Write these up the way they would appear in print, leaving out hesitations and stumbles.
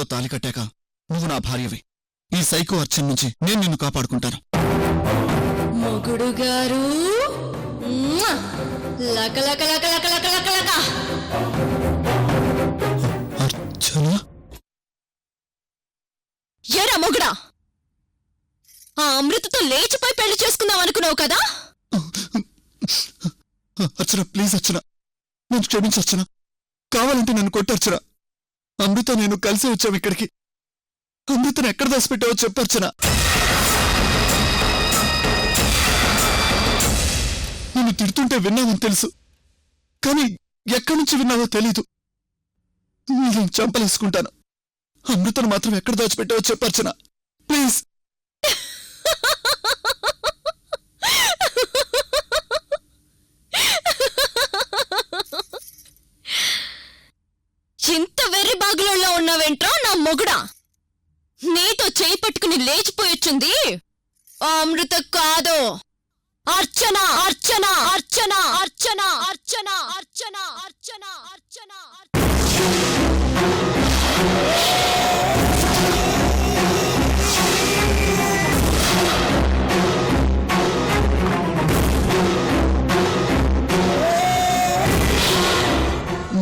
మెళ్ళో తాలి కట్టాక నువ్వు నా భార్యవి. ఈ సైకో అర్చన నుంచి నేను నిన్ను కాపాడుకుంటాను. మొగుడు గారు అర్చన, ఏరా మొగుడా, ఆ అమృతతో లేచిపోయి పెళ్లి చేసుకుందాం అనుకున్నావు కదా? అర్చన ప్లీజ్ అర్చన, నన్ను క్షమించు అర్చన. కావాలంటే నన్ను కొట్టర్చన. అమృత నేను కలిసి వచ్చావు ఇక్కడికి. అమృతను ఎక్కడ దాచిపెట్టావో చెప్పర్చన. నిన్ను తిడుతుంటే విన్నావని తెలుసు, కానీ ఎక్కడి నుంచి విన్నావో తెలీదు. నేను చంపలేసుకుంటాను. అమృతను మాత్రం ఎక్కడ దాచిపెట్టావో చెప్పర్చన ప్లీజ్. ఇంత వెర్రి బాగులో ఉన్నావేంట్రా నా మొగుడా? నీతో చేయి పట్టుకుని లేచిపోయొచ్చింది అమృత కాదు, అర్చన అర్చన అర్చన అర్చన అర్చన అర్చన అర్చన అర్చన.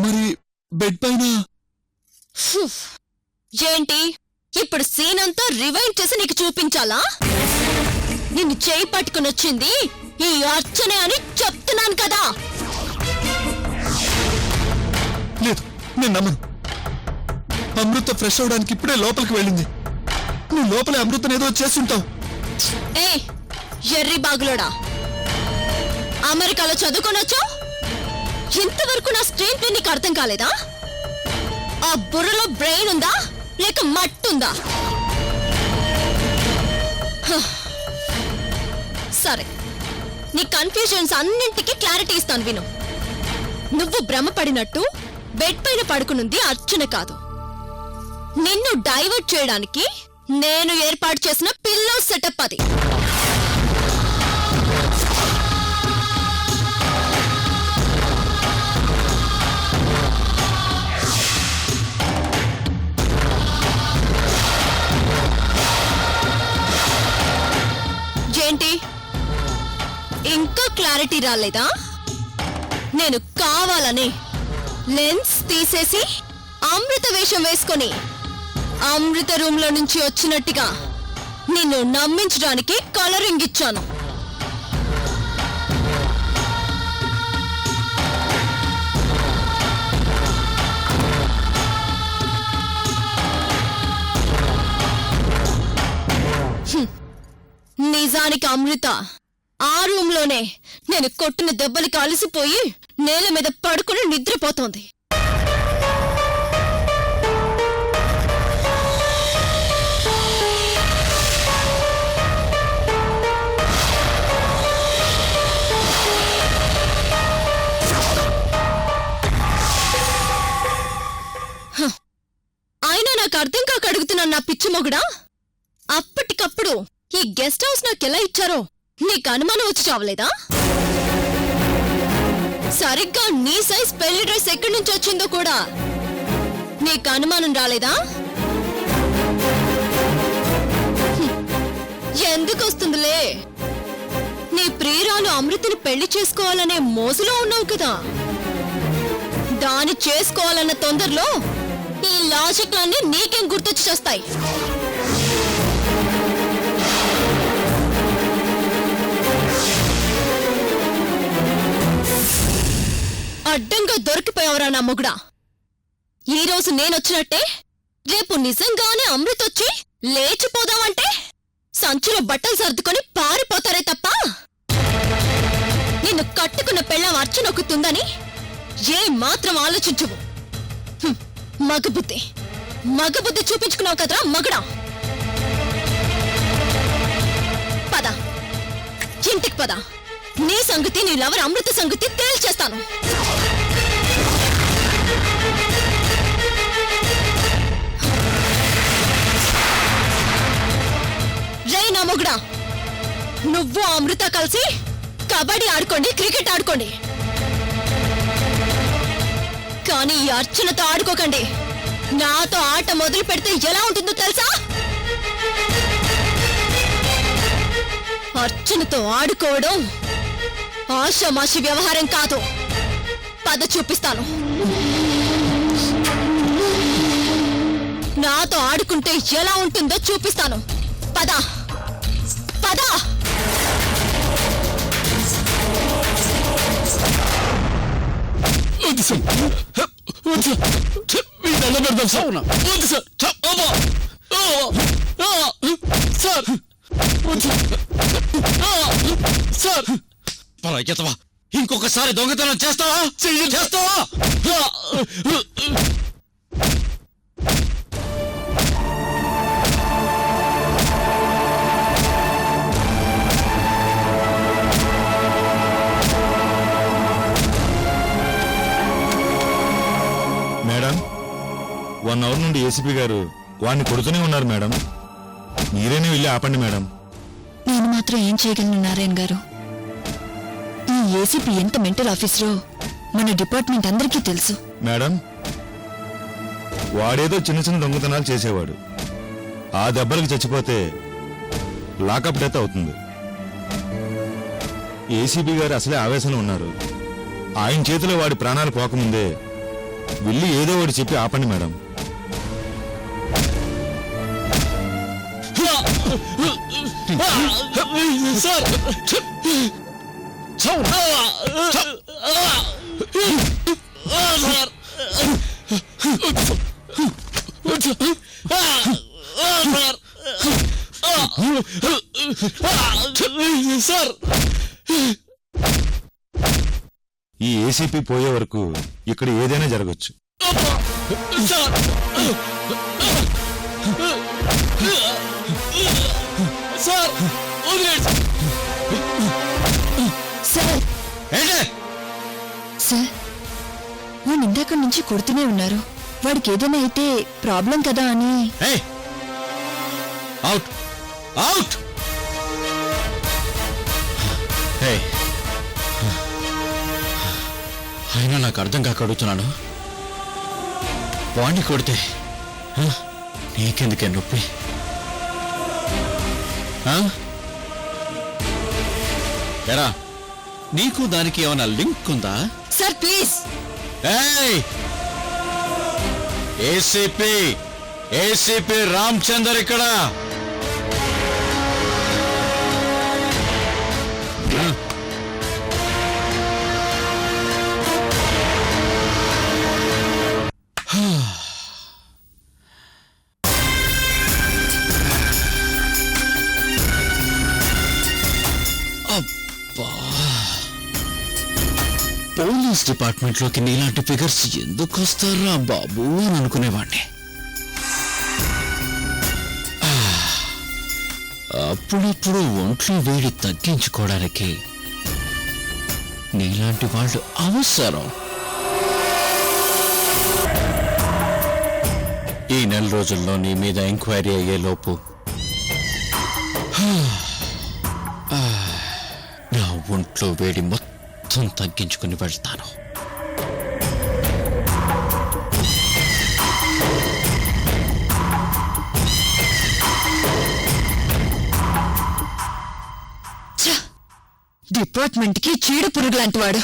మరి బెడ్ పైన ఏంటి ఇప్పుడు సీన్ అంతా రివైండ్ చేసి నీకు చూపించాలా? నిన్ను చేయి పట్టుకుని వచ్చింది ఈ అర్చనే అని చెప్తున్నాను కదా. లేదు, నేను నమ్మను. అమృత ఫ్రెష్ అవడానికి ఇప్పుడే లోపలికి వెళ్ళింది. నువ్వు లోపలే అమృతను ఏదో చేస్తుంటావు. ఏ ఎర్రి బాగులోడా, అమెరికాలో చదువుకొనొచ్చా? ఇంతవరకు నా స్క్రీన్ ప్లే నీకు అర్థం కాలేదా? ఆ బుర్రలో బ్రెయిన్ ఉందా లేక మట్టుందా? సరే, నీ కన్ఫ్యూజన్స్ అన్నింటికి క్లారిటీ ఇస్తాను విను. నువ్వు భ్రమపడినట్టు బెడ్ పైన పడుకునుంది అర్చన కాదు. నిన్ను డైవర్ట్ చేయడానికి నేను ఏర్పాటు చేసిన పిల్లో సెటప్ అది. ఏంటి ఇంకా క్లారిటీ రాలేదా? నేను కావాలని లెన్స్ తీసేసి అమృత వేషం వేసుకొని అమృత రూమ్ లో నుంచి వచ్చినట్టుగా నిన్ను నమ్మించడానికి కలరింగ్ ఇచ్చాను. నిజానికి అమృత ఆ రూమ్ లోనే నేను కొట్టిన దెబ్బలకి అలసిపోయి నేల మీద పడుకుని నిద్రపోతోంది. అయినా నాకు అర్థం కాక అడుగుతున్నాను నా పిచ్చి మొగుడా. అప్పటికప్పుడు ఈ గెస్ట్ హౌస్ నాకెలా ఇచ్చారో నీకు అనుమానం వచ్చి చావలేదా? సరిగ్గా నీ సైజ్ పెళ్లి డ్రెస్ ఎక్కడి నుంచి వచ్చిందో కూడా నీకు అనుమానం రాలేదా? ఎందుకు వస్తుందిలే, నీ ప్రియురాలు అమృతని పెళ్లి చేసుకోవాలనే మోజులో ఉన్నావు కదా. దాన్ని చేసుకోవాలన్న తొందరలో ఈ లాజిక్లన్నీ నీకేం గుర్తొచ్చి చేస్తాయి? అడ్డంగా దొరికిపోయావరా నా మొగుడా. ఈరోజు నేనొచ్చినట్టే రేపు నిజంగానే అమృతొచ్చి లేచిపోదామంటే సంచులో బట్టలు సర్దుకొని పారిపోతారే తప్ప నిన్ను కట్టుకున్న పెళ్ళం అర్చనొక్కుతుందని ఏ మాత్రం ఆలోచించవు. మగబుద్ధి చూపించుకున్నావు కదరా మగుడా. పద, ఇంటికి పద. నీ సంగతి, నీ లవర్ అమృత సంగతి తేల్చేస్తాను. రే నా మొగుడా, నువ్వు అమృత కలిసి కబడ్డీ ఆడుకోండి, క్రికెట్ ఆడుకోండి, కానీ ఈ అర్చనతో ఆడుకోకండి. నాతో ఆట మొదలు పెడితే ఎలా ఉంటుందో తెలుసా? అర్చనతో ఆడుకోవడం ఆషామాషి వ్యవహారం కాదు. పద చూపిస్తాను. నాతో ఆడుకుంటే ఎలా ఉంటుందో చూపిస్తాను. పద పద. వద్దు సార్, వద్దు సార్, మీ దండం పెడతాం సార్. వద్దు సార్, అమ్మా, సార్, వద్దు సార్. పరాయితవా, ఇంకొకసారి దొంగతనం చేస్తావా? చేస్తావా? మేడం, 1 అవర్ నుండి ఏసీపీ గారు వాడిని కొడుతూనే ఉన్నారు మేడం. మీరేనే వెళ్ళి ఆపండి మేడం. నేను మాత్రం ఏం చేయగలను నారాయణ గారు? ఈ ఏసీపీ ఎంత మెంటల్ ఆఫీసరో మన డిపార్ట్మెంట్ అందరికీ తెలుసు. మేడం, వాడేదో చిన్న చిన్న దొంగతనాలు చేసేవాడు. ఆ దెబ్బలకు చచ్చిపోతే లాకప్ డెత్ అవుతుంది. ఏసీబీ గారు అసలే ఆవేశంలో ఉన్నారు. ఆయన చేతిలో వాడి ప్రాణాలు పోకముందే వెళ్ళి ఏదో ఒకటి చెప్పి ఆపండి మేడం. సార్, సార్, ఈ ఏసీపీ పోయే వరకు ఇక్కడ ఏదైనా జరగచ్చు. సార్, సార్, వదిలేండి. సార్ ఏంటి? సార్, వాడు ఇందాక నుంచి కొడుతూనే ఉన్నారు. వాడికి ఏదైనా అయితే ప్రాబ్లం కదా అని. ఏయ్, అవుట్, అవుట్. ఏయ్, అయినా నాకు అర్థం కాక అడుగుతున్నాను. వాణ్ణి కొడితే నీకెందుకే నొప్పి? ఎరా, నీకు దానికి ఏమైనా లింక్ ఉందా? Sir please. ఏయ్, ఏసీపీ ఏసీపీ రామచందర్ ఇక్కడ. పోలీస్ డిపార్ట్మెంట్ లోకి నీలాంటి ఫిగర్స్ ఎందుకు వస్తారా బాబు అని అనుకునేవాడిని. అప్పుడప్పుడు ఒంట్లో వేడి తగ్గించుకోవడానికి నీలాంటి వాళ్ళు అవసరం. ఈ నెల రోజుల్లో నీ మీద ఎంక్వైరీ అయ్యే లోపు నా ఒంట్లో వేడి మొత్తం తగ్గించుకుని వెళ్తాను. డిపార్ట్మెంట్ కి చీడ పురుగు లాంటి వాడు.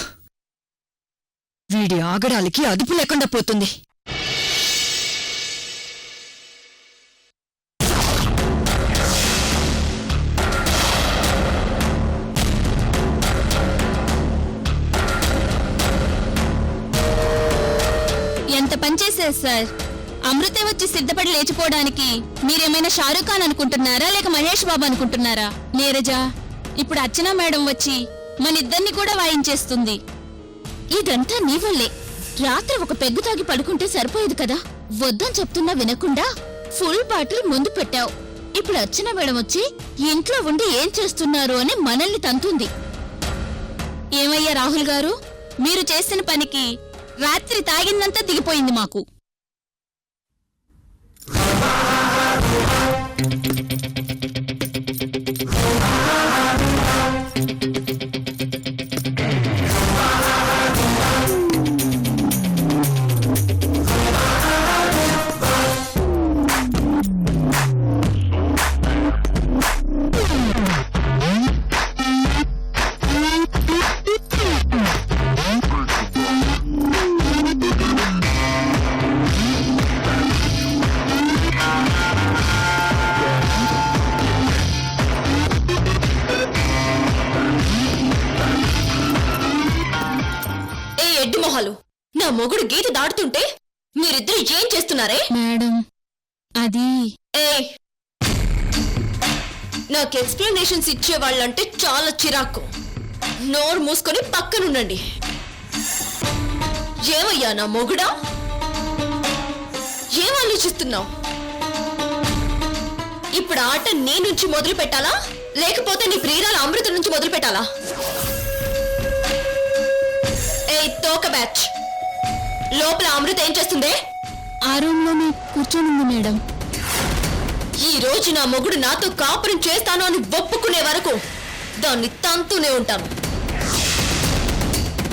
వీడి ఆగడాలకి అదుపు లేకుండా పోతుంది. ఎంత పనిచేశారు సార్. అమృతే వచ్చి సిద్ధపడి లేచిపోవడానికి మీరేమైనా షారూఖ్ ఖాన్ అనుకుంటున్నారా, లేక మహేష్ బాబు అనుకుంటున్నారా? నీరజా, ఇప్పుడు అర్చన మేడం వచ్చి మనిద్దరిని కూడా వాయించేస్తుంది. ఇదంతా నీ వల్లే. రాత్రి ఒక పెగ్గు తాగి పడుకుంటే సరిపోయేది కదా. వద్దని చెప్తున్నా వినకుండా ఫుల్ బాటిల్ ముందు పెట్టావు. ఇప్పుడు అర్చన మేడం వచ్చి ఇంట్లో ఉండి ఏం చేస్తున్నారు అని మనల్ని తంతుంది. ఏమయ్యా రాహుల్ గారు, మీరు చేసిన పనికి రాత్రి తాగిందంతా దిగిపోయింది మాకు. మొగుడు గీత దాటుతుంటే మీరిద్దరు ఏం చేస్తున్నారే? మేడం అది ఏ నాకు ఎక్స్ప్లెనేషన్స్ ఇచ్చేవాళ్ళంటే చాలా చిరాకు. నోరు మూసుకొని పక్కనుండండి. ఏమయ్యా నా మొగుడా, ఏం ఆలోచిస్తున్నావు? ఇప్పుడు ఆట నీ నుంచి మొదలు పెట్టాలా, లేకపోతే నీ ప్రియురాల అమృత నుంచి మొదలు పెట్టాలా? ఏ తోక బ్యాచ్, లోపల అమృత ఏం చేస్తుందే? ఆ రూమ్లోనే కూర్చొనుంది మేడం. ఈ రోజు నా మొగుడు నాతో కాపురం చేస్తాను అని ఒప్పుకునే వరకు దాన్ని తంతూనే ఉంటాను.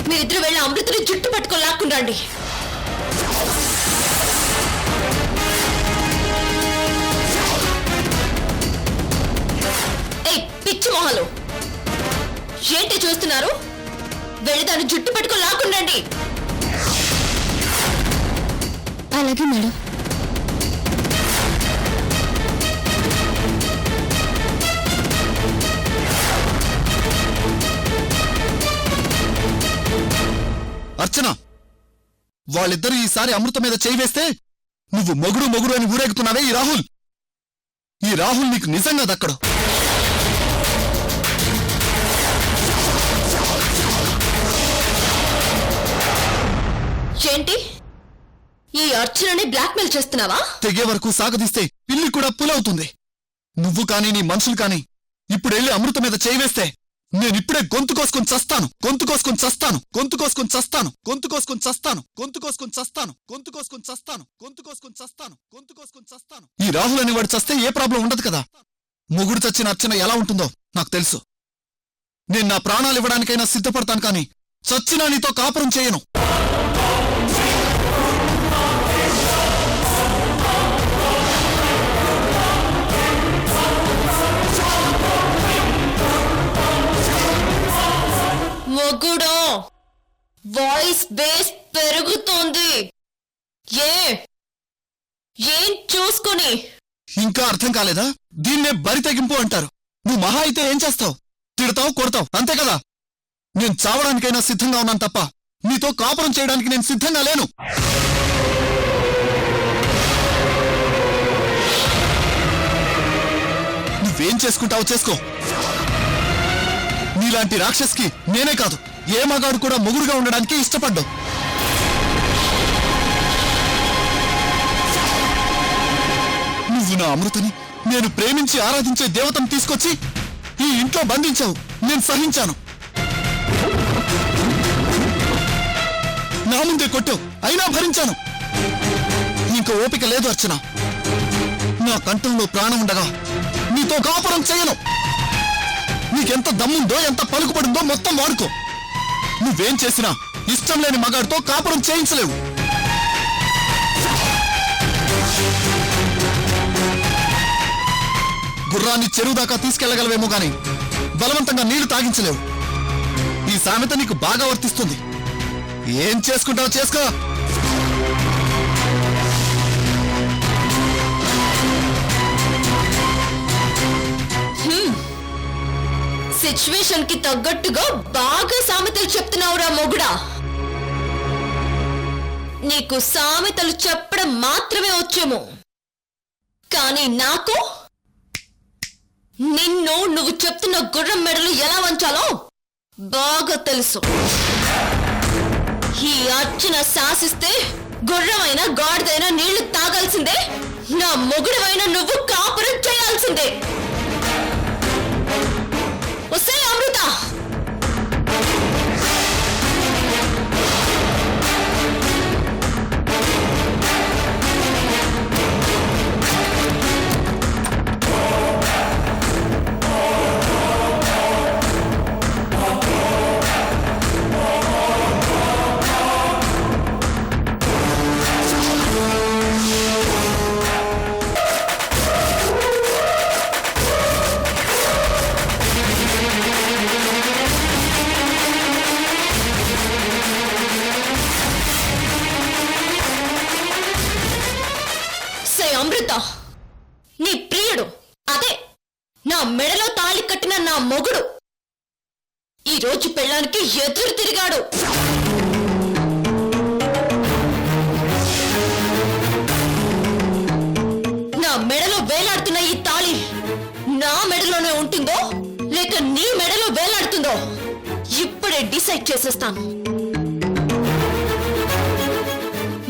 మీరిద్దరు వెళ్ళి అమృతని జుట్టు పట్టుకొని లాక్కుని రండి. ఏయ్ పిచ్చి మొహాలు, ఏంటి చూస్తున్నారు? వెళ్ళి దాన్ని జుట్టు పట్టుకొని లాక్కుని రండి. అలాగే మేడం. అర్చన, వాళ్ళిద్దరూ ఈసారి అమృత మీద చేయి వేస్తే నువ్వు మొగుడు మొగుడు అని ఊరేగుతున్నావే ఈ రాహుల్ నీకు నిజంగా దక్కడు. ఏంటి ఈ అర్చనని బ్లాక్మెయిల్ చేస్తున్నావా? తెగే వరకు సాగదీస్తే పిల్లి కూడా పులవుతుంది. నువ్వు కానీ నీ మనుషులు కానీ ఇప్పుడెళ్ళి అమృత మీద చేయి వేస్తే నేనిప్పుడే గొంతు కోసుకొని చస్తాను, గొంతు కోసుకొని చస్తాను, గొంతు కోసుకొని చస్తాను, గొంతు కోసుకొని చస్తాను, గొంతు కోసుకొని చస్తాను, గొంతు కోసుకొని చస్తాను, గొంతు కోసుకొని చస్తాను, గొంతు కోసుకొని చస్తాను. ఈ రాహుల్ అని వాడు చస్తే ఏ ప్రాబ్లం ఉండదు కదా. మొగుడు చచ్చిన అర్చన ఎలా ఉంటుందో నాకు తెలుసు. నేను నా ప్రాణాలు ఇవ్వడానికైనా సిద్ధపడతాను, కానీ చచ్చినా నీతో కాపురం చేయను. మొగుడో వాయిస్ బేస్ పెరుగుతోంది. ఏం చూసుకుని? ఇంకా అర్థం కాలేదా? దీన్నే బరి తెగింపు అంటారు. నువ్వు మహా అయితే ఏం చేస్తావు? తిడతావు, కొడతావు, అంతే కదా. నేను చావడానికైనా సిద్ధంగా ఉన్నాను తప్ప నీతో కాపురం చేయడానికి నేను సిద్ధంగా లేను. నువ్వేం చేసుకుంటావో చేసుకో. నీలాంటి రాక్షస్కి నేనే కాదు, ఏ మగాడు కూడా మొగుడుగా ఉండడానికి ఇష్టపడ్డావు. నువ్వు నా అమృతని, నేను ప్రేమించి ఆరాధించే దేవతను తీసుకొచ్చి ఈ ఇంట్లో బంధించావు. నేను సహించాను. నా ముందే కొట్టావు, అయినా భరించాను. ఇంకా ఓపిక లేదు అర్చన. నా కంఠంలో ప్రాణం ఉండగా నీతో కాపురం చేయను. నీకెంత దమ్ముందో, ఎంత పలుకుపడిందో మొత్తం వాడుకో. నువ్వేం చేసినా ఇష్టం లేని మగాడితో కాపురం చేయించలేవు. గుర్రాన్ని చెరువు దాకా తీసుకెళ్లగలవేమో గాని బలవంతంగా నీళ్లు తాగించలేవు. ఈ సామెత నీకు బాగా వర్తిస్తుంది. ఏం చేసుకుంటావో చేసుకో. సిచ్యువేషన్ కి తగ్గట్టుగా బాగా సామెతలు చెప్తున్నావురా మొగుడా. నీకు సామెతలు చెప్పడం మాత్రమే వచ్చేమో, కానీ నాకు నిన్ను, నువ్వు చెప్తున్న గుర్రం మెడలు ఎలా వంచాలో బాగా తెలుసు. ఈ అర్చన శాసిస్తే గుర్రమైన గాడిదైనా నీళ్లు తాగాల్సిందే, నా మొగుడమైన నువ్వు కాపురం చేయాల్సిందే. వస్తే అమృత, అమృత, నీ ప్రియుడు, అదే నా మెడలో తాళి కట్టిన నా మొగుడు ఈ రోజు పెళ్ళానికి ఎదురు తిరిగాడు. నా మెడలో వేలాడుతున్న ఈ తాళి నా మెడలోనే ఉంటుందో లేక నీ మెడలో వేలాడుతుందో ఇప్పుడే డిసైడ్ చేసేస్తాను.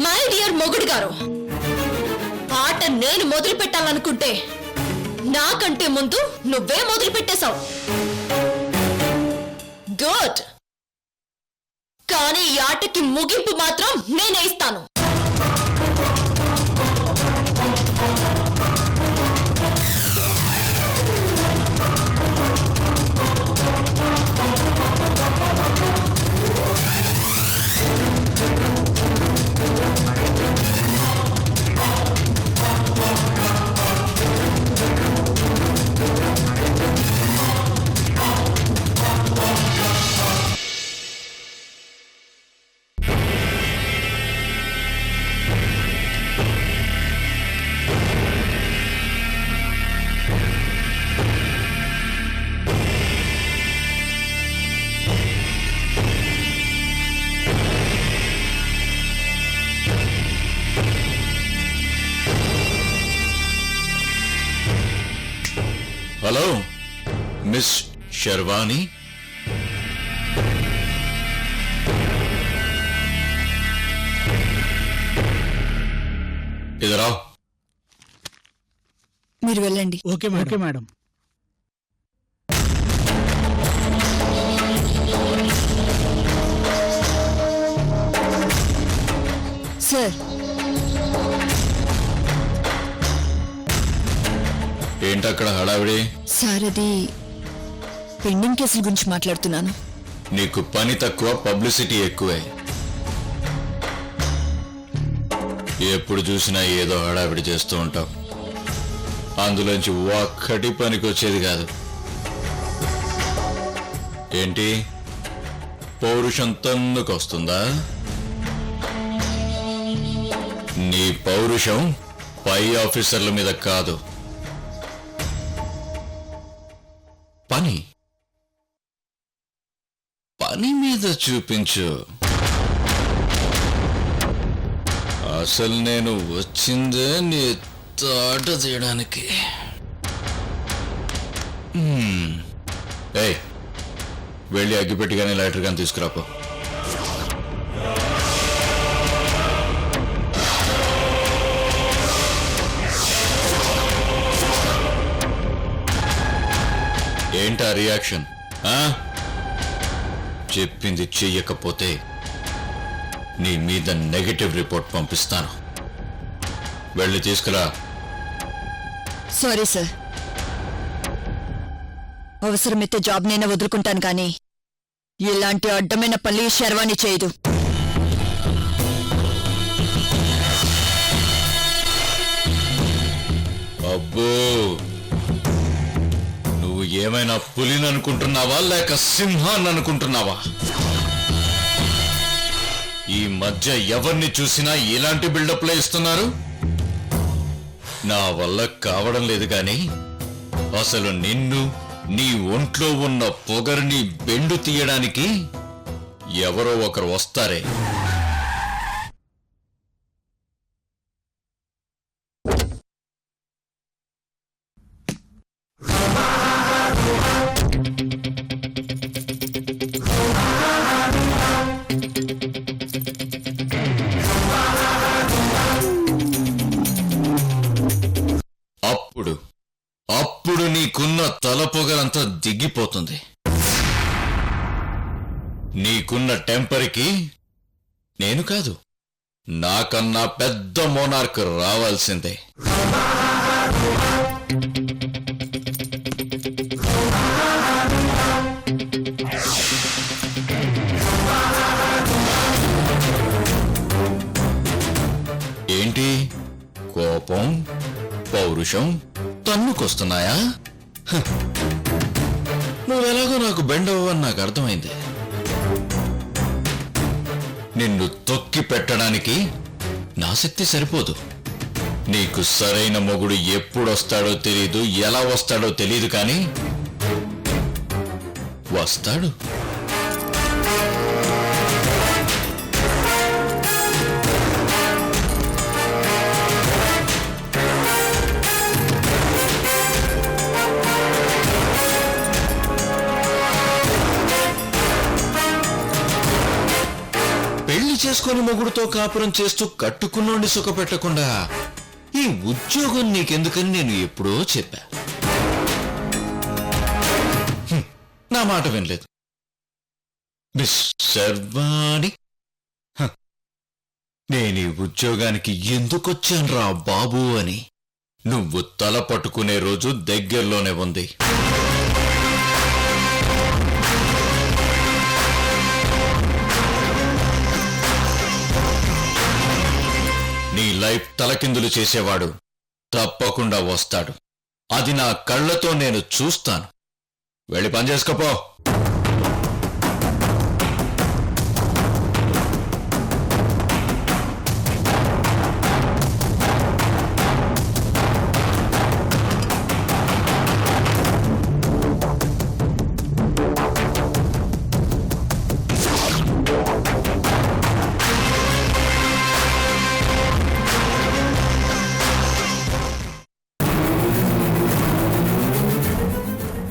మై డియర్ మొగుడు గారు, ఆట నేను మొదలు పెట్టాలనుకుంటే నాకంటే ముందు నువ్వే మొదలు పెట్టేశావు. గుడ్. కానీ ఈ ఆటకి ముగింపు మాత్రం నేనే ఇస్తాను. హలో మిస్ శర్వాణి, ఇదరా. మీరు వెళ్ళండి. Okay madam. సార్, ఏంటక్కడ హడావిడి? సార్ అది పెండింగ్ కేసుల గురించి మాట్లాడుతున్నాను. నీకు పని తక్కువ, పబ్లిసిటీ ఎక్కువే. ఎప్పుడు చూసినా ఏదో హడావిడి చేస్తూ ఉంటావు. అందులోంచి ఒక్కటి పనికి వచ్చేది కాదు. ఏంటి, పౌరుషం తన్నుకొస్తుందా? నీ పౌరుషం పై ఆఫీసర్ల మీద కాదు, పని మీద చూపించు. అసలు నేను వచ్చిందే నీ తాట తీయడానికి. ఏయ్, వెళ్ళి అగ్గిపెట్టి కానీ లైటర్ కానీ తీసుకురాపో. ఏంటా రియాక్షన్? చెప్పింది చెయ్యకపోతే నీ మీద నెగటివ్ రిపోర్ట్ పంపిస్తాను. వెళ్ళి తీసుకురా. సారీ సార్, అవసరమైతే జాబ్ నేనే వదులుకుంటాను కానీ ఇలాంటి అడ్డమైన పల్లి శర్వాణి చేయదు. అబ్బో, నువ్వు ఏమైనా పులిని అనుకుంటున్నావా లేక సింహాన్ని అనుకుంటున్నావా? ఈ మధ్య ఎవరిని చూసినా ఇలాంటి బిల్డప్లే ఇస్తున్నారు. నా వల్ల కావడం లేదు కానీ అసలు నిన్ను, నీ ఒంట్లో ఉన్న పొగరుని బెండు తీయడానికి ఎవరో ఒకరు వస్తారే. అప్పుడు నీకున్న తలపొగరంతా దిగిపోతుంది. నీకున్న టెంపర్కి నేను కాదు, నాకన్నా పెద్ద మోనార్క్ రావాల్సిందే. ఏంటి, కోపం, పౌరుషం తన్నుకొస్తున్నాయా? నువ్వెలాగో నాకు బెండవని నాకు అర్థమైంది. నిన్ను తొక్కి పెట్టడానికి నా శక్తి సరిపోదు. నీకు సరైన మొగుడు ఎప్పుడొస్తాడో తెలీదు, ఎలా వస్తాడో తెలీదు, కానీ వస్తాడు. చేసుకొని మొగుడుతో కాపురం చేస్తూ కట్టుకున్నోండి సుఖపెట్టకుండా ఈ ఉద్యోగం నీకెందుకని నేను ఎప్పుడో చెప్పా. నా మాట వినలేదు. మిస్ శర్వాణి, నేను ఈ ఉద్యోగానికి ఎందుకొచ్చానురా బాబు అని నువ్వు తల పట్టుకునే రోజు దగ్గరలోనే ఉంది. నీ లైఫ్ తలకిందులు చేసేవాడు తప్పకుండా వస్తాడు. అది నా కళ్ళతో నేను చూస్తాను. వెళ్ళి పని చేసుకోపో.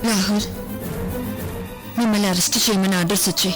రాహుల్, మిమ్మల్ని అరెస్ట్ చేయమని ఆర్డర్స్ వచ్చాయి.